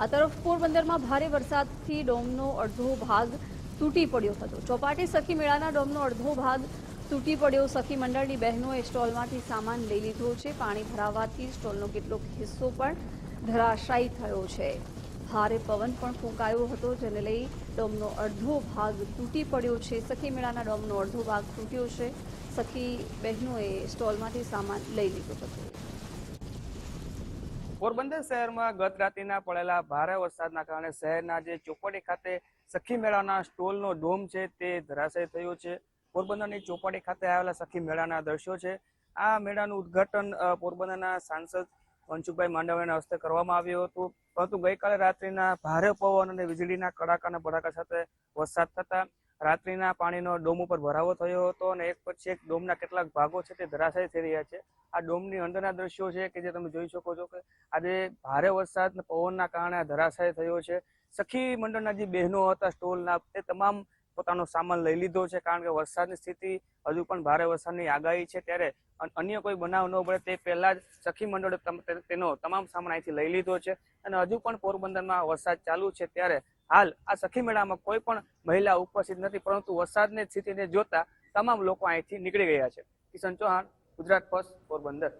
આ તરફ પોરબંદરમાં ભારે વરસાદથી ડોમનો અડધો ભાગ તૂટી પડ્યો હતો। ચોપાટી સખી મેળાના ડોમનો અડધો ભાગ તૂટી પડ્યો। સખી મંડળની બહેનોએ સ્ટોલમાંથી સામાન લઈ લીધો છે। પાણી ભરાવાથી સ્ટોલનો કેટલોક હિસ્સો પણ ધરાશાયી થયો છે। ભારે પવન પણ ફૂંકાયો હતો, જેને લઈ ડોમનો અડધો ભાગ તૂટી પડ્યો છે। સખી મેળાના ડોમનો અડધો ભાગ તૂટ્યો છે। સખી બહેનોએ સ્ટોલમાંથી સામાન લઈ લીધો હતો। પોરબંદર શહેરમાં ગત રાત્રિના પડેલા ભારે વરસાદના કારણે શહેરના જે ચોપાટી ખાતે સખી મેળાના સ્ટોલનો ડોમ છે તે ધરાશયી થયો છે। પોરબંદરની ચોપાટી ખાતે આવેલા સખી મેળાના દ્રશ્યો છે। આ મેળાનું ઉદ્ઘાટન પોરબંદરના સાંસદ મનસુખભાઈ માંડવિયાના હસ્તે કરવામાં આવ્યું હતું, પરંતુ ગઈકાલે રાત્રિના ભારે પવન અને વીજળીના કડાકાના ભડાકા સાથે વરસાદ થતા રાત્રિના પાણીનો ડોમ ઉપર ભરાવો થયો હતો અને એક પછી એક ડોમના કેટલાક ભાગો છે તે ધરાશાયી થઈ રહ્યા છે। આ ડોમની અંદરના દ્રશ્યો છે કે જે તમે જોઈ શકો છો કે આજે ભારે વરસાદ પવનના કારણે ધરાશાયી થયો છે। સખી મંડળના જે બહેનો હતા સ્ટોલના, તે તમામ પોતાનો સામાન લઈ લીધો છે, કારણ કે વરસાદની સ્થિતિ હજુ પણ ભારે વરસાદની આગાહી છે, ત્યારે અન્ય કોઈ બનાવ ન બને તે પહેલા જ સખી મંડળે તેનો તમામ સામાન અહીંથી લઈ લીધો છે અને હજુ પણ પોરબંદરમાં વરસાદ ચાલુ છે। ત્યારે હાલ આ સખી મેળામાં કોઈ પણ મહિલા ઉપસ્થિત નથી, પરંતુ વરસાદની સ્થિતિને જોતા તમામ લોકો અહીંથી નીકળી ગયા છે। કિશન ચૌહાણ, ગુજરાત ફર્સ્ટ, પોરબંદર।